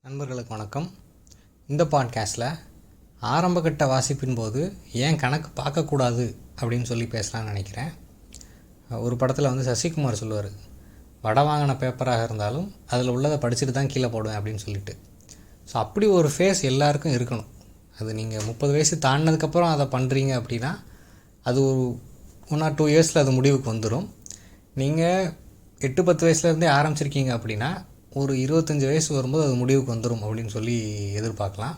நண்பர்களுக்கு வணக்கம். இந்த பாட்காஸ்ட்டில் ஆரம்பகட்ட வாசிப்பின் போது ஏன் கணக்கு பார்க்கக்கூடாது அப்படின்னு சொல்லி பேசலான்னு நினைக்கிறேன். ஒரு படத்தில் சசிகுமார் சொல்லுவார், வடை வாங்கின பேப்பராக இருந்தாலும் அதில் உள்ளதை படிச்சுட்டு தான் கீழே போடுவேன் அப்படின்னு சொல்லிட்டு. ஸோ அப்படி ஒரு ஃபேஸ் எல்லாருக்கும் இருக்கணும். அது நீங்கள் 30 வயசு தாண்டினதுக்கப்புறம் அதை பண்ணுறீங்க அப்படின்னா அது ஒரு 1 or 2 இயர்ஸில் அது முடிவுக்கு வந்துடும். நீங்கள் 8-10 வயசுலேருந்தே ஆரம்பிச்சிருக்கீங்க அப்படின்னா ஒரு 25 வயசு வரும்போது அது முடிவுக்கு வந்துடும் அப்படின்னு சொல்லி எதிர்பார்க்கலாம்.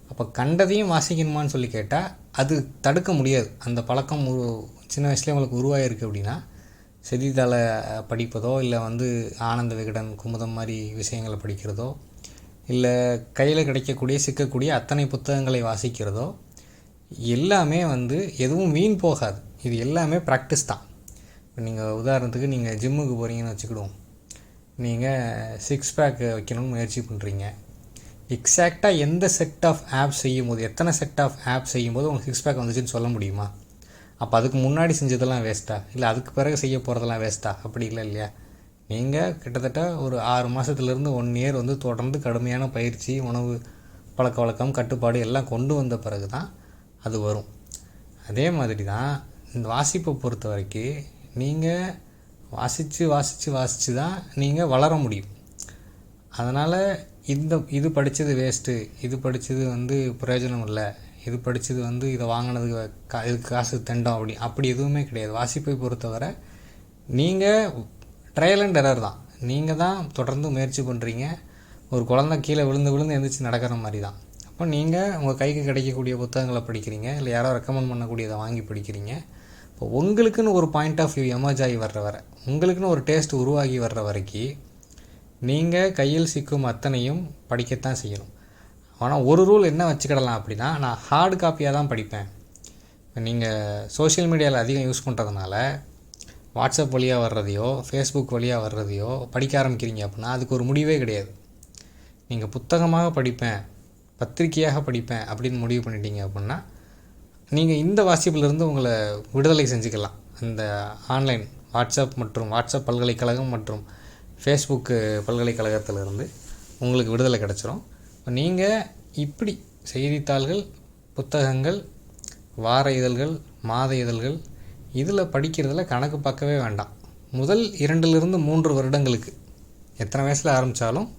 அப்போ கண்டதையும் வாசிக்கணுமான்னு சொல்லி கேட்டால் அது தடுக்க முடியாது. அந்த பழக்கம் சின்ன வயசுலேயே உங்களுக்கு உருவாகிருக்கு அப்படின்னா செய்தித்தாள படிப்பதோ இல்லை ஆனந்த விகடன், குமுதம் மாதிரி விஷயங்களை படிக்கிறதோ இல்லை கையில் கிடைக்கக்கூடிய சிக்கக்கூடிய அத்தனை புத்தகங்களை வாசிக்கிறதோ எல்லாமே எதுவும் வீண் போகாது. இது எல்லாமே ப்ராக்டிஸ் தான். இப்போ நீங்கள் உதாரணத்துக்கு நீங்கள் ஜிம்முக்கு போகிறீங்கன்னு வச்சுக்கிடுவோம். நீங்கள் 6 பேக் வைக்கணும்னு முயற்சி பண்ணுறீங்க. எக்ஸாக்டாக எந்த செட் ஆஃப் ஆப்ஸ் செய்யும்போது, எத்தனை செட் ஆஃப் ஆப்ஸ் செய்யும்போது உங்களுக்கு 6 பேக் வந்துச்சுன்னு சொல்ல முடியுமா? அப்போ அதுக்கு முன்னாடி செஞ்சதெல்லாம் வேஸ்ட்டா, இல்லை அதுக்கு பிறகு செய்ய போகிறதெல்லாம் வேஸ்ட்டா? அப்படி இல்லை இல்லையா? நீங்கள் கிட்டத்தட்ட ஒரு 6 மாதத்துலேருந்து 1 இயர் தொடர்ந்து கடுமையான பயிற்சி, உணவு பழக்க வழக்கம், கட்டுப்பாடு எல்லாம் கொண்டு வந்த பிறகு தான் அது வரும். அதே மாதிரி தான் இந்த வாசிப்பை பொறுத்த வரைக்கும் நீங்கள் வாசித்து தான் நீங்கள் வளர முடியும். அதனால் இது படித்தது வேஸ்ட்டு, இது படித்தது பிரயோஜனம் இல்லை, இது படித்தது இதை வாங்கினதுக்கு இதுக்கு காசு தண்டம் அப்படி எதுவுமே கிடையாது. வாசிப்பை பொறுத்தவரை நீங்கள் ட்ரையல் அண்ட் எரர் தான். நீங்கள் தான் தொடர்ந்து முயற்சி பண்ணுறீங்க. ஒரு குழந்தை கீழே விழுந்து எழுந்திரிச்சு நடக்கிற மாதிரி தான். அப்போ நீங்கள் உங்கள் கைக்கு கிடைக்கக்கூடிய புத்தகங்களை படிக்கிறீங்க, இல்லை யாரோ ரெக்கமெண்ட் பண்ணக்கூடியதை வாங்கி படிக்கிறீங்க. இப்போ உங்களுக்குன்னு ஒரு பாயிண்ட் ஆஃப் வியூ எமர்ஜ் ஆகி வர்ற வரை, உங்களுக்குன்னு ஒரு டேஸ்ட் உருவாகி வர்ற வரைக்கும் நீங்கள் கையில் சிக்கும் அத்தனையும் படிக்கத்தான் செய்யணும். ஆனால் ஒரு ரூல் என்ன வச்சுக்கிடலாம் அப்படின்னா, நான் ஹார்டு காப்பியாக தான் படிப்பேன். இப்போ நீங்கள் சோஷியல் மீடியாவில் அதிகம் யூஸ் பண்ணுறதுனால வாட்ஸ்அப் வழியாக வர்றதையோ ஃபேஸ்புக் வழியாக வர்றதையோ படிக்க ஆரம்பிக்கிறீங்க அப்படின்னா அதுக்கு ஒரு முடிவே கிடையாது. நீங்கள் புத்தகமாக படிப்பேன், பத்திரிகையாக படிப்பேன் அப்படின்னு முடிவு பண்ணிட்டீங்க அப்படின்னா நீங்கள் இந்த வாசிப்பிலிருந்து உங்களை விடுதலை செஞ்சுக்கலாம். இந்த ஆன்லைன் வாட்ஸ்அப் பல்கலைக்கழகம் மற்றும் ஃபேஸ்புக்கு பல்கலைக்கழகத்திலிருந்து உங்களுக்கு விடுதலை கிடச்சிரும். நீங்கள் இப்படி செய்தித்தாள்கள், புத்தகங்கள், வார இதழ்கள், மாத இதழ்கள் இதில் படிக்கிறதுல கணக்கு பார்க்கவே வேண்டாம். முதல் 2-3 வருடங்களுக்கு, எத்தனை வயசில் ஆரம்பித்தாலும்,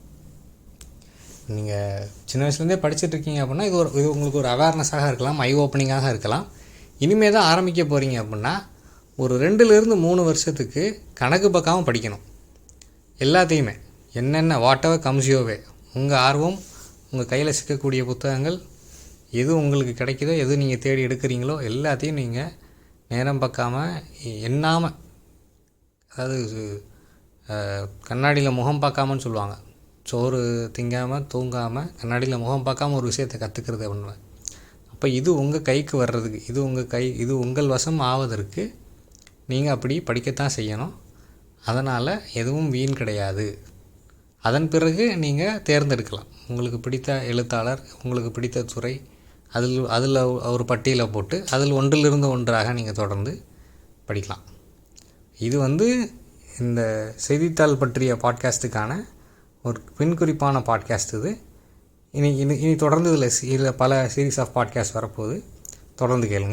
நீங்கள் சின்ன வயசுலேருந்தே படிச்சுட்ருக்கீங்க அப்படின்னா இது உங்களுக்கு ஒரு அவேர்னஸாக இருக்கலாம், ஐ ஓப்பனிங்காக இருக்கலாம். இனிமேல் தான் ஆரம்பிக்க போகிறீங்க அப்படின்னா ஒரு 2-3 வருஷத்துக்கு கணக்கு பார்க்காமல் படிக்கணும். எல்லாத்தையுமே என்னென்ன வாட்டெவர் கம்ஸ் யுவர் வே, உங்கள் ஆர்வம், உங்கள் கையில் சிக்கக்கூடிய புத்தகங்கள், எது உங்களுக்கு கிடைக்குதோ, எது நீங்கள் தேடி எடுக்கிறீங்களோ எல்லாத்தையும் நீங்கள் நேரம் பார்க்காமல் எண்ணாமல், அதாவது கண்ணாடியில் முகம் பார்க்காமன்னு சொல்லுவாங்க. சோறு திங்காமல் தூங்காமல் கண்ணாடியில் முகம் பார்க்காம ஒரு விஷயத்தை கற்றுக்கிறது அப்படின்னு. அப்போ இது உங்கள் கைக்கு வர்றதுக்கு, இது உங்கள் வசம் ஆவதற்கு நீங்கள் அப்படி படிக்கத்தான் செய்யணும். அதனால் எதுவும் வீண் கிடையாது. அதன் பிறகு நீங்கள் தேர்ந்தெடுக்கலாம். உங்களுக்கு பிடித்த எழுத்தாளர், உங்களுக்கு பிடித்த துறை, அதில் ஒரு பட்டியலை போட்டு அதில் ஒன்றிலிருந்து ஒன்றாக நீங்கள் தொடர்ந்து படிக்கலாம். இது இந்த செய்தித்தாள் பற்றிய பாட்காஸ்ட்டுக்கான ஒரு பின்குறிப்பான பாட்காஸ்ட். இது இனி தொடர்ந்து இதில் பல சீரீஸ் ஆஃப் பாட்காஸ்ட் வரப்போகுது. தொடர்ந்து கேளுங்க.